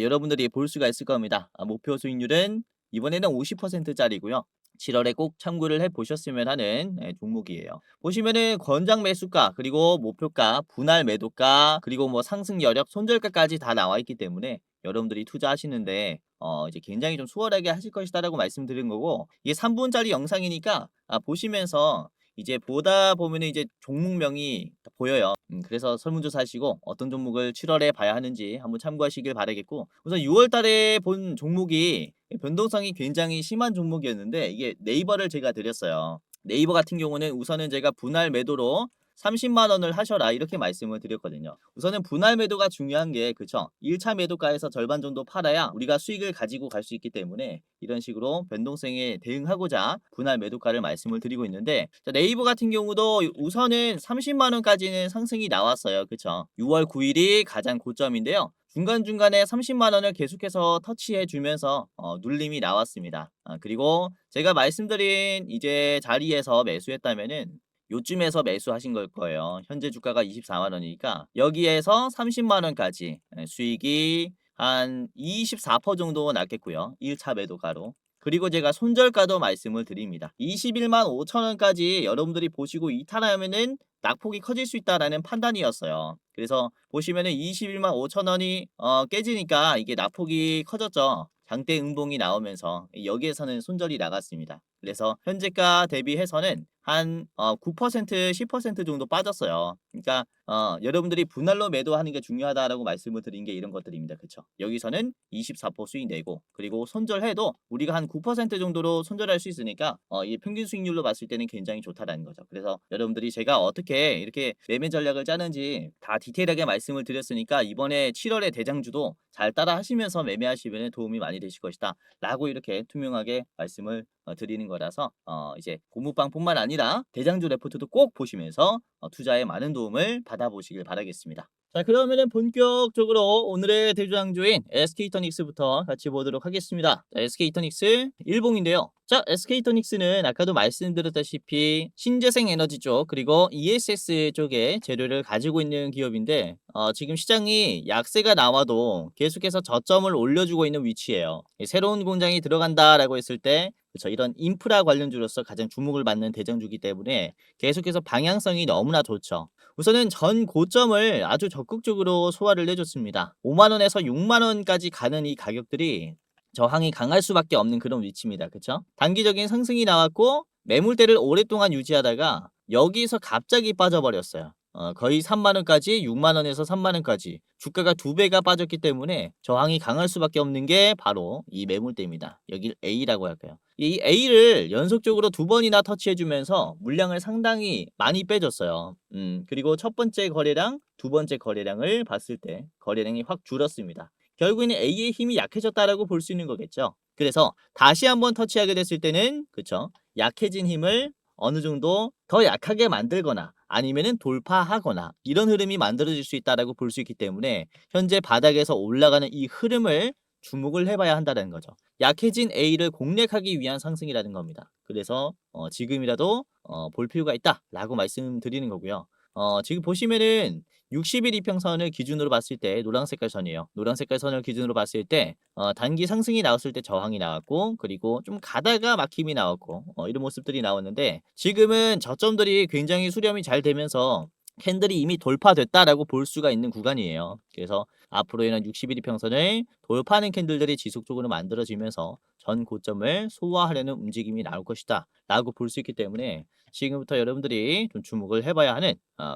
여러분들이 볼 수가 있을 겁니다. 목표 수익률은 이번에는 50% 짜리고요. 7월에 꼭 참고를 해 보셨으면 하는 종목이에요. 보시면은 권장 매수가 그리고 목표가, 분할 매도가 그리고 뭐 상승 여력, 손절가까지 다 나와 있기 때문에 여러분들이 투자하시는데 이제 굉장히 좀 수월하게 하실 것이다라고 말씀드린 거고, 이게 3분짜리 영상이니까 보시면서 이제 보다 보면은 이제 종목명이 보여요. 그래서 설문조사 하시고 어떤 종목을 7월에 봐야 하는지 한번 참고하시길 바라겠고, 우선 6월 달에 본 종목이 변동성이 굉장히 심한 종목이었는데 이게 네이버를 제가 드렸어요. 네이버 같은 경우는 우선은 제가 분할 매도로 30만 원을 하셔라 이렇게 말씀을 드렸거든요. 우선은 분할 매도가 중요한 게 그쵸? 1차 매도가에서 절반 정도 팔아야 우리가 수익을 가지고 갈 수 있기 때문에 이런 식으로 변동성에 대응하고자 분할 매도가를 말씀을 드리고 있는데, 자, 네이버 같은 경우도 우선은 30만 원까지는 상승이 나왔어요. 그쵸? 6월 9일이 가장 고점인데요. 중간중간에 30만 원을 계속해서 터치해 주면서 눌림이 나왔습니다. 그리고 제가 말씀드린 이제 자리에서 매수했다면은 요쯤에서 매수하신 걸 거예요. 현재 주가가 24만 원이니까 여기에서 30만 원까지 수익이 한 24% 정도 났겠고요. 1차 매도가로. 그리고 제가 손절가도 말씀을 드립니다. 21만 5천 원까지 여러분들이 보시고 이탈하면은 낙폭이 커질 수 있다라는 판단이었어요. 그래서 보시면은 21만 5천 원이 깨지니까 이게 낙폭이 커졌죠. 장대 음봉이 나오면서 여기에서는 손절이 나갔습니다. 그래서 현재가 대비해서는 한 9% 10% 정도 빠졌어요. 그러니까 여러분들이 분할로 매도하는 게 중요하다라고 말씀을 드린 게 이런 것들입니다. 그쵸? 여기서는 24% 수익 내고 그리고 손절해도 우리가 한 9% 정도로 손절할 수 있으니까 이 평균 수익률로 봤을 때는 굉장히 좋다라는 거죠. 그래서 여러분들이 제가 어떻게 이렇게 매매 전략을 짜는지 다 디테일하게 말씀을 드렸으니까 이번에 7월의 대장주도 잘 따라 하시면서 매매하시면 도움이 많이 되실 것이다 라고 이렇게 투명하게 말씀을 드리는 거라서 이제 고무방뿐만 아니라 대장주 레포트도 꼭 보시면서 투자에 많은 도움을 받아보시길 바라겠습니다. 자, 그러면은 본격적으로 오늘의 대장주인 SK이터닉스부터 같이 보도록 하겠습니다. 자, SK이터닉스 일봉인데요. 자, SK이터닉스는 아까도 말씀드렸다시피 신재생 에너지 쪽 그리고 ESS 쪽에 재료를 가지고 있는 기업인데 지금 시장이 약세가 나와도 계속해서 저점을 올려주고 있는 위치예요. 새로운 공장이 들어간다라고 했을 때 그렇죠, 이런 인프라 관련주로서 가장 주목을 받는 대장주기 때문에 계속해서 방향성이 너무나 좋죠. 우선은 전 고점을 아주 적극적으로 소화를 해줬습니다. 5만 원에서 6만 원까지 가는 이 가격들이 저항이 강할 수밖에 없는 그런 위치입니다. 그쵸? 단기적인 상승이 나왔고 매물대를 오랫동안 유지하다가 여기서 갑자기 빠져버렸어요. 거의 3만 원까지 6만 원에서 3만 원까지 주가가 2배가 빠졌기 때문에 저항이 강할 수밖에 없는 게 바로 이 매물대입니다. 여길 A라고 할까요? 이 A를 연속적으로 2번이나 터치해주면서 물량을 상당히 많이 빼줬어요. 그리고 첫 번째 거래량, 두 번째 거래량을 봤을 때 거래량이 확 줄었습니다. 결국에는 A의 힘이 약해졌다라고 볼 수 있는 거겠죠. 그래서 다시 한번 터치하게 됐을 때는 그쵸, 약해진 힘을 어느 정도 더 약하게 만들거나 아니면은 돌파하거나 이런 흐름이 만들어질 수 있다라고 볼 수 있기 때문에 현재 바닥에서 올라가는 이 흐름을 주목을 해봐야 한다는 거죠. 약해진 A를 공략하기 위한 상승이라는 겁니다. 그래서 지금이라도 볼 필요가 있다라고 말씀드리는 거고요. 지금 보시면은 60일 이평선을 기준으로 봤을 때 노란 색깔 선이에요. 노란 색깔 선을 기준으로 봤을 때 단기 상승이 나왔을 때 저항이 나왔고 그리고 좀 가다가 막힘이 나왔고 이런 모습들이 나왔는데 지금은 저점들이 굉장히 수렴이 잘 되면서 캔들이 이미 돌파됐다라고 볼 수가 있는 구간이에요. 그래서 앞으로에는 60일 이평선을 돌파하는 캔들들이 지속적으로 만들어지면서 전 고점을 소화하려는 움직임이 나올 것이다 라고 볼 수 있기 때문에 지금부터 여러분들이 좀 주목을 해봐야 하는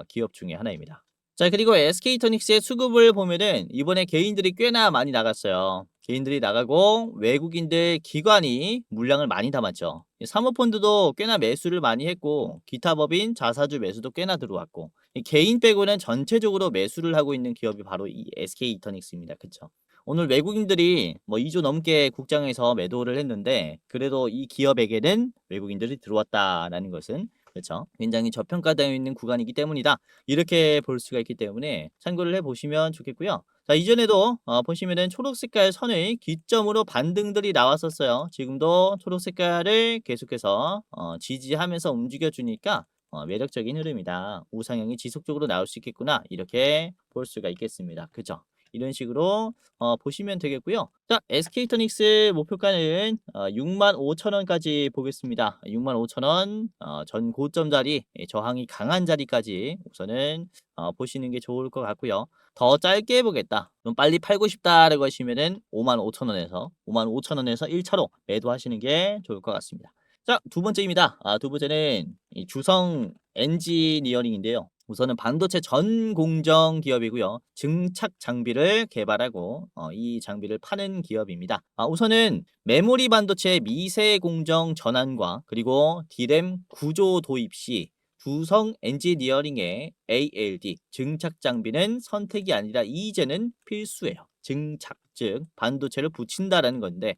기업 중에 하나입니다. 자, 그리고 SK이터닉스의 수급을 보면은 이번에 개인들이 꽤나 많이 나갔어요. 개인들이 나가고 외국인들 기관이 물량을 많이 담았죠. 사모펀드도 꽤나 매수를 많이 했고 기타 법인 자사주 매수도 꽤나 들어왔고 개인 빼고는 전체적으로 매수를 하고 있는 기업이 바로 이 SK이터닉스입니다. 그쵸? 오늘 외국인들이 뭐 2조 넘게 국장에서 매도를 했는데 그래도 이 기업에게는 외국인들이 들어왔다라는 것은 그렇죠, 굉장히 저평가되어 있는 구간이기 때문이다 이렇게 볼 수가 있기 때문에 참고를 해보시면 좋겠고요. 자, 이전에도 보시면은 초록 색깔 선을 기점으로 반등들이 나왔었어요. 지금도 초록 색깔을 계속해서 지지하면서 움직여 주니까 매력적인 흐름이다. 우상향이 지속적으로 나올 수 있겠구나. 이렇게 볼 수가 있겠습니다. 그죠? 이런 식으로 보시면 되겠고요. 자, SK이노닉스 목표가는 65,000원까지 보겠습니다. 65,000원 전 고점 자리, 저항이 강한 자리까지 우선은 보시는 게 좋을 것 같고요. 더 짧게 보겠다. 그럼 빨리 팔고 싶다라고 하시면은 55,000원에서 1차로 매도하시는 게 좋을 것 같습니다. 자, 두 번째입니다. 두 번째는 이 주성 엔지니어링인데요. 우선은 반도체 전 공정 기업이고요. 증착 장비를 개발하고 이 장비를 파는 기업입니다. 우선은 메모리 반도체 미세 공정 전환과 그리고 D램 구조 도입 시 두성 엔지니어링의 ALD 증착 장비는 선택이 아니라 이제는 필수예요. 증착 즉 반도체를 붙인다라는 건데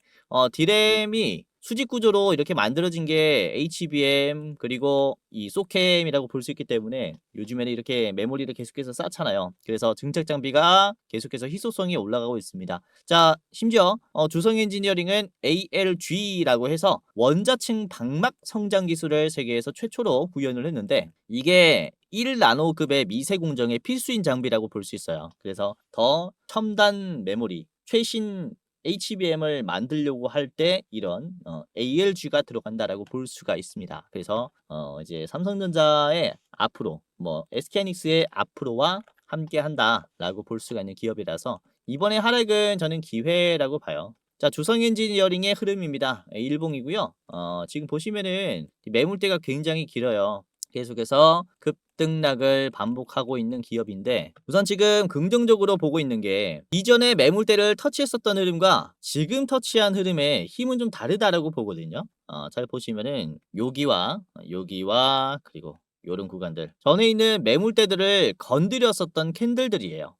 D램이 수직 구조로 이렇게 만들어진 게 HBM 그리고 이 소캠이라고 볼 수 있기 때문에 요즘에는 이렇게 메모리를 계속해서 쌓잖아요. 그래서 증착 장비가 계속해서 희소성이 올라가고 있습니다. 자, 심지어 주성 엔지니어링은 ALG라고 해서 원자층 방막 성장 기술을 세계에서 최초로 구현을 했는데 이게 1나노급의 미세 공정의 필수인 장비라고 볼 수 있어요. 그래서 더 첨단 메모리, 최신 HBM을 만들려고 할 때 이런 ALG가 들어간다라고 볼 수가 있습니다. 그래서 이제 삼성전자의 앞으로 SK하이닉스의 앞으로와 함께 한다라고 볼 수가 있는 기업이라서 이번에 하락은 저는 기회라고 봐요. 자, 주성 엔지니어링의 흐름입니다. 일봉이고요. 지금 보시면은 매물대가 굉장히 길어요. 계속해서 급등락을 반복하고 있는 기업인데 우선 지금 긍정적으로 보고 있는 게 이전에 매물대를 터치했었던 흐름과 지금 터치한 흐름의 힘은 좀 다르다라고 보거든요. 잘 보시면은 여기와 그리고 요런 구간들 전에 있는 매물대들을 건드렸었던 캔들들이에요.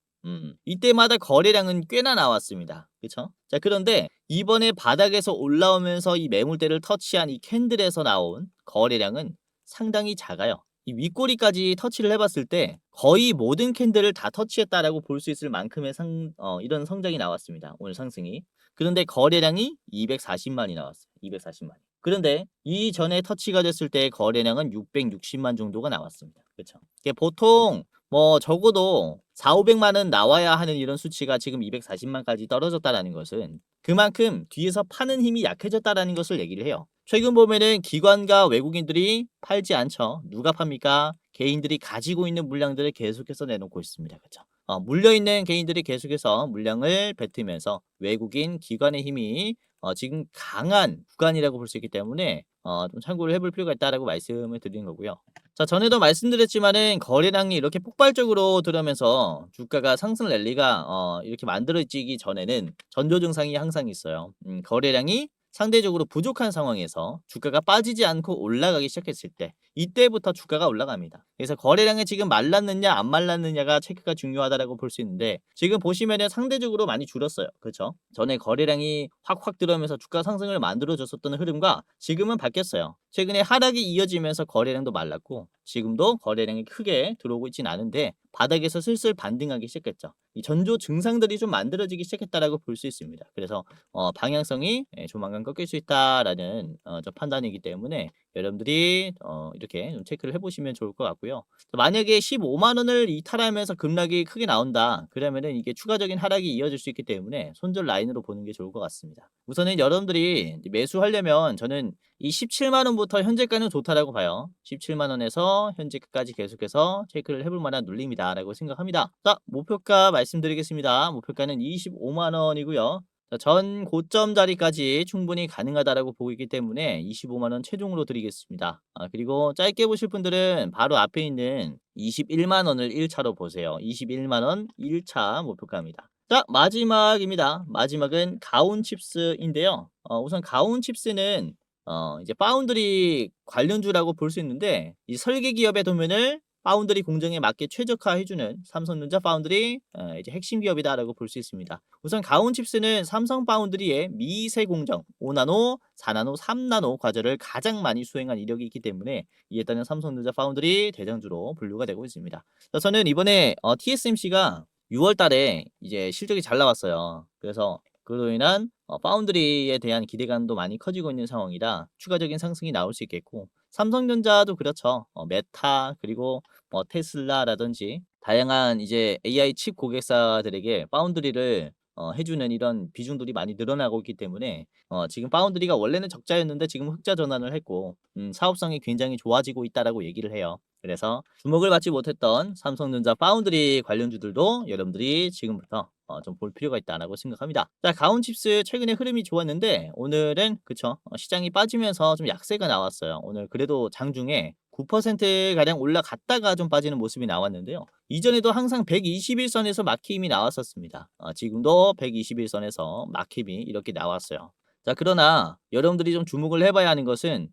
이때마다 거래량은 꽤나 나왔습니다. 그쵸? 자, 그런데 이번에 바닥에서 올라오면서 이 매물대를 터치한 이 캔들에서 나온 거래량은 상당히 작아요. 이 윗꼬리까지 터치를 해봤을 때 거의 모든 캔들을 다 터치했다라고 볼 수 있을 만큼의 이런 성장이 나왔습니다. 오늘 상승이. 그런데 거래량이 240만이 나왔어요. 240만. 그런데 이전에 터치가 됐을 때 거래량은 660만 정도가 나왔습니다. 그렇죠? 보통 적어도 4, 500만 원 나와야 하는 이런 수치가 지금 240만까지 떨어졌다라는 것은 그만큼 뒤에서 파는 힘이 약해졌다라는 것을 얘기를 해요. 최근 보면은 기관과 외국인들이 팔지 않죠. 누가 팝니까? 개인들이 가지고 있는 물량들을 계속해서 내놓고 있습니다. 그렇죠? 물려있는 개인들이 계속해서 물량을 뱉으면서 외국인 기관의 힘이 지금 강한 구간이라고 볼 수 있기 때문에 좀 참고를 해볼 필요가 있다라고 말씀을 드리는 거고요. 자, 전에도 말씀드렸지만은 거래량이 이렇게 폭발적으로 들어오면서 주가가 상승 랠리가 이렇게 만들어지기 전에는 전조 증상이 항상 있어요. 거래량이 상대적으로 부족한 상황에서 주가가 빠지지 않고 올라가기 시작했을 때 이때부터 주가가 올라갑니다. 그래서 거래량이 지금 말랐느냐 안 말랐느냐가 체크가 중요하다고 볼 수 있는데 지금 보시면은 상대적으로 많이 줄었어요. 그렇죠? 전에 거래량이 확 들어오면서 주가 상승을 만들어줬었던 흐름과 지금은 바뀌었어요. 최근에 하락이 이어지면서 거래량도 말랐고 지금도 거래량이 크게 들어오고 있진 않은데 바닥에서 슬슬 반등하기 시작했죠. 이 전조 증상들이 좀 만들어지기 시작했다라고 볼 수 있습니다. 그래서 방향성이 조만간 꺾일 수 있다라는 좀 판단이기 때문에 여러분들이 이렇게 좀 체크를 해보시면 좋을 것 같고요. 만약에 15만 원을 이탈하면서 급락이 크게 나온다. 그러면은 이게 추가적인 하락이 이어질 수 있기 때문에 손절 라인으로 보는 게 좋을 것 같습니다. 우선은 여러분들이 매수하려면 저는 이 17만 원부터 현재가는 좋다라고 봐요. 17만 원에서 현재가까지 계속해서 체크를 해볼 만한 눌림이다라고 생각합니다. 자, 목표가 말씀드리겠습니다. 목표가는 25만 원이고요. 자, 전 고점 자리까지 충분히 가능하다라고 보고 있기 때문에 25만 원 최종으로 드리겠습니다. 그리고 짧게 보실 분들은 바로 앞에 있는 21만 원을 1차로 보세요. 21만 원 1차 목표가입니다. 자, 마지막입니다. 마지막은 가온칩스인데요. 우선 가온칩스는 이제 파운드리 관련주라고 볼 수 있는데 이 설계 기업의 도면을 파운드리 공정에 맞게 최적화해주는 삼성전자 파운드리 이제 핵심 기업이다라고 볼 수 있습니다. 우선 가온칩스는 삼성 파운드리의 미세 공정 5나노, 4나노, 3나노 과제를 가장 많이 수행한 이력이 있기 때문에 이에 따른 삼성전자 파운드리 대장주로 분류가 되고 있습니다. 저는 이번에 TSMC가 6월 달에 이제 실적이 잘 나왔어요. 그래서 그로 인한 파운드리에 대한 기대감도 많이 커지고 있는 상황이라 추가적인 상승이 나올 수 있겠고 삼성전자도 그렇죠. 메타 그리고 뭐 테슬라라든지 다양한 이제 AI 칩 고객사들에게 파운드리를 해주는 이런 비중들이 많이 늘어나고 있기 때문에 지금 파운드리가 원래는 적자였는데 지금 흑자 전환을 했고 사업성이 굉장히 좋아지고 있다라고 얘기를 해요. 그래서 주목을 받지 못했던 삼성전자 파운드리 관련주들도 여러분들이 지금부터 좀 볼 필요가 있다라고 생각합니다. 자, 가온칩스 최근에 흐름이 좋았는데 오늘은 그쵸 시장이 빠지면서 좀 약세가 나왔어요. 오늘 그래도 장중에 9% 가량 올라갔다가 좀 빠지는 모습이 나왔는데요. 이전에도 항상 121선에서 막힘이 나왔었습니다. 지금도 121선에서 막힘이 이렇게 나왔어요. 자, 그러나 여러분들이 좀 주목을 해봐야 하는 것은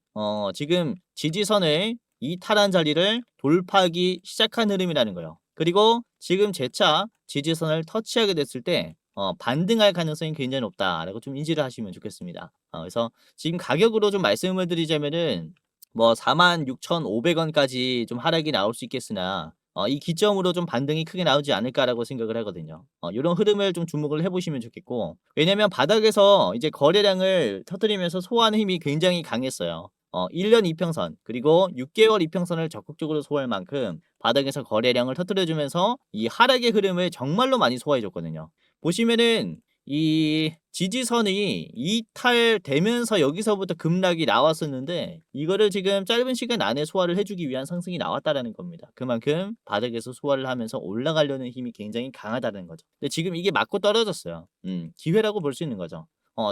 지금 지지선을 이탈한 자리를 돌파하기 시작한 흐름이라는 거예요. 그리고 지금 재차 지지선을 터치하게 됐을 때 반등할 가능성이 굉장히 높다라고 좀 인지를 하시면 좋겠습니다. 그래서 지금 가격으로 좀 말씀을 드리자면은 뭐 46,500원까지 좀 하락이 나올 수 있겠으나 이 기점으로 좀 반등이 크게 나오지 않을까라고 생각을 하거든요. 요런 흐름을 좀 주목을 해 보시면 좋겠고 왜냐면 바닥에서 이제 거래량을 터뜨리면서 소화하는 힘이 굉장히 강했어요. 1년 이평선 그리고 6개월 이평선을 적극적으로 소화할 만큼 바닥에서 거래량을 터뜨려 주면서 이 하락의 흐름을 정말로 많이 소화해 줬거든요. 보시면은 이 지지선이 이탈되면서 여기서부터 급락이 나왔었는데 이거를 지금 짧은 시간 안에 소화를 해주기 위한 상승이 나왔다라는 겁니다. 그만큼 바닥에서 소화를 하면서 올라가려는 힘이 굉장히 강하다는 거죠. 근데 지금 이게 맞고 떨어졌어요. 기회라고 볼 수 있는 거죠.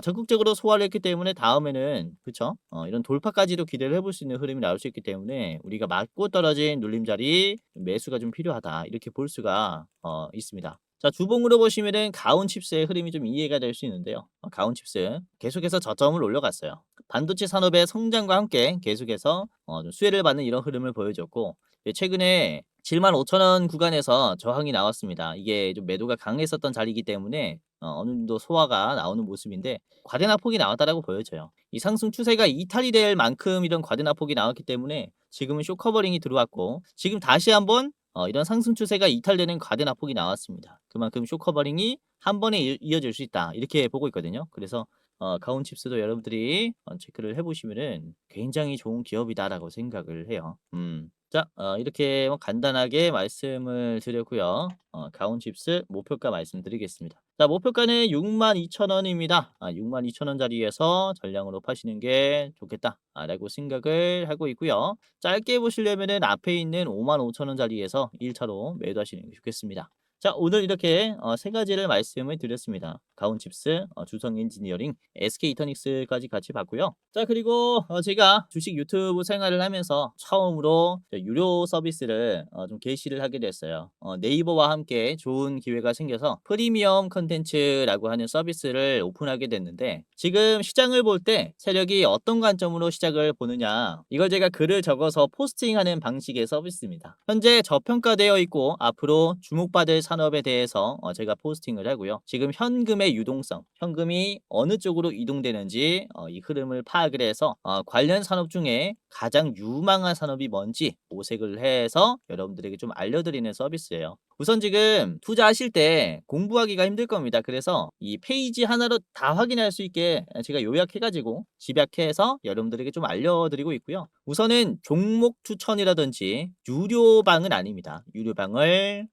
적극적으로 소화를 했기 때문에 다음에는 그쵸? 이런 돌파까지도 기대를 해볼 수 있는 흐름이 나올 수 있기 때문에 우리가 맞고 떨어진 눌림자리 매수가 좀 필요하다 이렇게 볼 수가 있습니다. 자, 주봉으로 보시면은 가온칩스의 흐름이 좀 이해가 될 수 있는데요. 가온칩스 계속해서 저점을 올려갔어요. 반도체 산업의 성장과 함께 계속해서 좀 수혜를 받는 이런 흐름을 보여줬고 최근에 75,000원 구간에서 저항이 나왔습니다. 이게 좀 매도가 강했었던 자리이기 때문에 어느 정도 소화가 나오는 모습인데 과대낙폭이 나왔다라고 보여져요. 이 상승 추세가 이탈이 될 만큼 이런 과대낙폭이 나왔기 때문에 지금은 쇼커버링이 들어왔고 지금 다시 한번 이런 상승 추세가 이탈되는 과대낙폭이 나왔습니다. 그만큼 쇼커버링이 한 번에 이어질 수 있다 이렇게 보고 있거든요. 그래서 가온칩스도 여러분들이 체크를 해보시면은 굉장히 좋은 기업이다라고 생각을 해요. 자, 이렇게 뭐 간단하게 말씀을 드렸고요. 가온칩스 목표가 말씀드리겠습니다. 자, 목표가는 62,000원입니다. 62,000원짜리에서 전량으로 파시는 게 좋겠다라고 생각을 하고 있고요. 짧게 보시려면은 앞에 있는 55,000원짜리에서 1차로 매도하시는 게 좋겠습니다. 자, 오늘 이렇게 세 가지를 말씀을 드렸습니다. 가온칩스, 주성엔지니어링, SK이터닉스까지 같이 봤고요. 자, 그리고 제가 주식 유튜브 생활을 하면서 처음으로 유료 서비스를 좀 게시를 하게 됐어요. 네이버와 함께 좋은 기회가 생겨서 프리미엄 컨텐츠라고 하는 서비스를 오픈하게 됐는데 지금 시장을 볼 때 세력이 어떤 관점으로 시작을 보느냐 이걸 제가 글을 적어서 포스팅하는 방식의 서비스입니다. 현재 저평가되어 있고 앞으로 주목받을 산업에 대해서 제가 포스팅을 하고요. 지금 현금의 유동성, 현금이 어느 쪽으로 이동되는지 이 흐름을 파악을 해서 관련 산업 중에 가장 유망한 산업이 뭔지 모색을 해서 여러분들에게 좀 알려드리는 서비스예요. 우선 지금 투자하실 때 공부하기가 힘들 겁니다. 그래서 이 페이지 하나로 다 확인할 수 있게 제가 요약해가지고 집약해서 여러분들에게 좀 알려드리고 있고요. 우선은 종목 추천이라든지 유료방은 아닙니다. 유료방을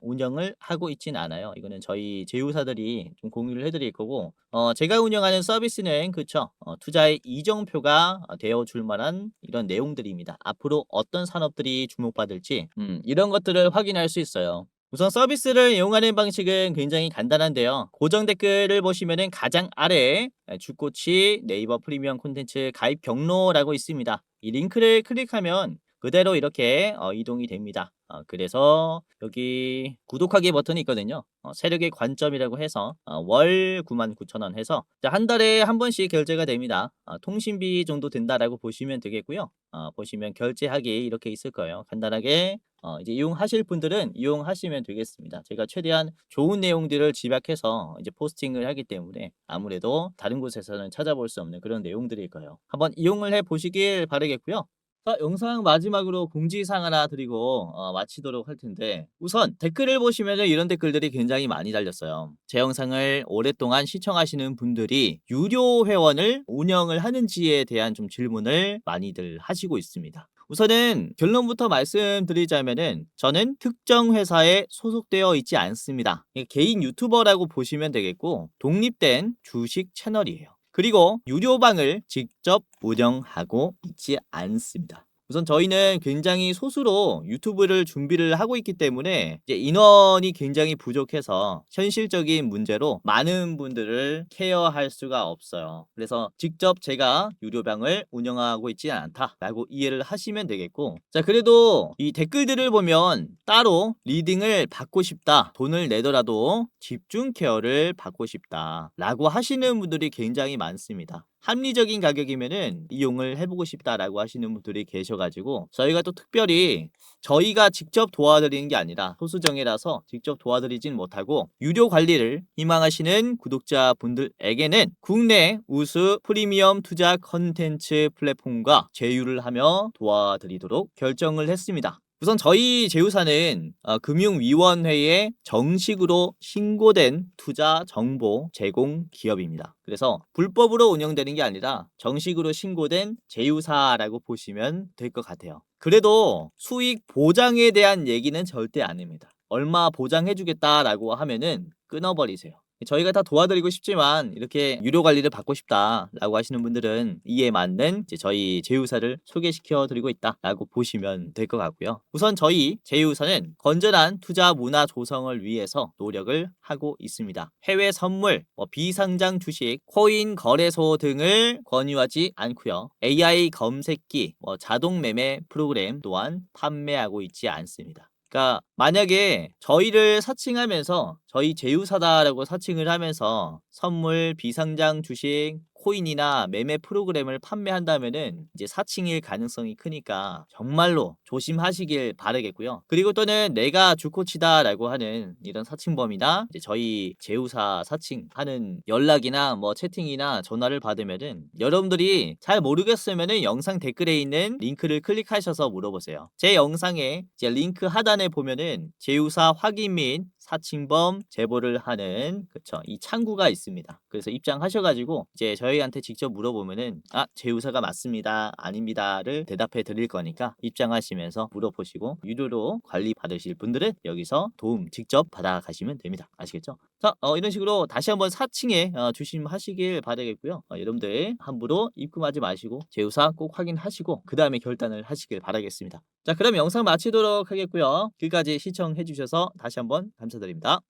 운영을 하고 있진 않아요. 이거는 저희 제휴사들이 좀 공유를 해드릴 거고 제가 운영하는 서비스는 그쵸 투자의 이정표가 되어 줄 만한 이런 내용들입니다. 앞으로 어떤 산업들이 주목받을지 이런 것들을 확인할 수 있어요. 우선 서비스를 이용하는 방식은 굉장히 간단한데요. 고정 댓글을 보시면은 가장 아래에 주꼬치 네이버 프리미엄 콘텐츠 가입 경로라고 있습니다. 이 링크를 클릭하면 그대로 이렇게 이동이 됩니다. 그래서 여기 구독하기 버튼이 있거든요. 세력의 관점이라고 해서 월 99,000원 해서 한 달에 한 번씩 결제가 됩니다. 통신비 정도 된다라고 보시면 되겠고요. 보시면 결제하기 이렇게 있을 거예요. 간단하게 이제 이용하실 분들은 이용하시면 되겠습니다. 제가 최대한 좋은 내용들을 집약해서 이제 포스팅을 하기 때문에 아무래도 다른 곳에서는 찾아볼 수 없는 그런 내용들일 거예요. 한번 이용을 해 보시길 바라겠고요. 자, 영상 마지막으로 공지사항 하나 드리고 마치도록 할 텐데, 우선 댓글을 보시면 이런 댓글들이 굉장히 많이 달렸어요. 제 영상을 오랫동안 시청하시는 분들이 유료 회원을 운영을 하는지에 대한 좀 질문을 많이들 하시고 있습니다. 우선은 결론부터 말씀드리자면은 저는 특정 회사에 소속되어 있지 않습니다. 개인 유튜버라고 보시면 되겠고, 독립된 주식 채널이에요. 그리고 유료방을 직접 운영하고 있지 않습니다. 우선 저희는 굉장히 소수로 유튜브를 준비를 하고 있기 때문에 이제 인원이 굉장히 부족해서 현실적인 문제로 많은 분들을 케어할 수가 없어요. 그래서 직접 제가 유료방을 운영하고 있지 않다라고 이해를 하시면 되겠고, 자, 그래도 이 댓글들을 보면 따로 리딩을 받고 싶다, 돈을 내더라도 집중 케어를 받고 싶다 라고 하시는 분들이 굉장히 많습니다. 합리적인 가격이면은 이용을 해보고 싶다라고 하시는 분들이 계셔가지고, 저희가 또 특별히 저희가 직접 도와드리는 게 아니라 소수정예라서 직접 도와드리진 못하고, 유료 관리를 희망하시는 구독자분들에게는 국내 우수 프리미엄 투자 컨텐츠 플랫폼과 제휴를 하며 도와드리도록 결정을 했습니다. 우선 저희 제휴사는 금융위원회에 정식으로 신고된 투자 정보 제공 기업입니다. 그래서 불법으로 운영되는 게 아니라 정식으로 신고된 제휴사라고 보시면 될 것 같아요. 그래도 수익 보장에 대한 얘기는 절대 안 합니다. 얼마 보장해주겠다라고 하면은 끊어버리세요. 저희가 다 도와드리고 싶지만 이렇게 유료 관리를 받고 싶다라고 하시는 분들은 이에 맞는 이제 저희 제휴사를 소개시켜 드리고 있다라고 보시면 될 것 같고요. 우선 저희 제휴사는 건전한 투자 문화 조성을 위해서 노력을 하고 있습니다. 해외 선물, 비상장 주식, 코인 거래소 등을 권유하지 않고요. AI 검색기, 자동 매매 프로그램 또한 판매하고 있지 않습니다. 그러니까 만약에 저희를 사칭하면서 저희 제휴사다라고 사칭을 하면서 선물, 비상장 주식, 코인이나 매매 프로그램을 판매한다면은 이제 사칭일 가능성이 크니까 정말로 조심하시길 바라겠고요. 그리고 또는 내가 주코치다라고 하는 이런 사칭범이나 이제 저희 제휴사 사칭하는 연락이나 채팅이나 전화를 받으면은 여러분들이 잘 모르겠으면은 영상 댓글에 있는 링크를 클릭하셔서 물어보세요. 제 영상에 이제 링크 하단에 보면은 제휴사 확인 및 사칭범 제보를 하는 이 창구가 있습니다. 그래서 입장하셔가지고 이제 저희한테 직접 물어보면은 제휴사가 맞습니다, 아닙니다를 대답해 드릴 거니까 입장하시면서 물어보시고, 유료로 관리 받으실 분들은 여기서 도움 직접 받아가시면 됩니다. 아시겠죠? 자, 이런 식으로 다시 한번 사칭에 조심하시길 바라겠고요. 여러분들 함부로 입금하지 마시고 제휴사 꼭 확인하시고 그 다음에 결단을 하시길 바라겠습니다. 자, 그럼 영상 마치도록 하겠고요. 끝까지 시청해 주셔서 다시 한번 감사드립니다.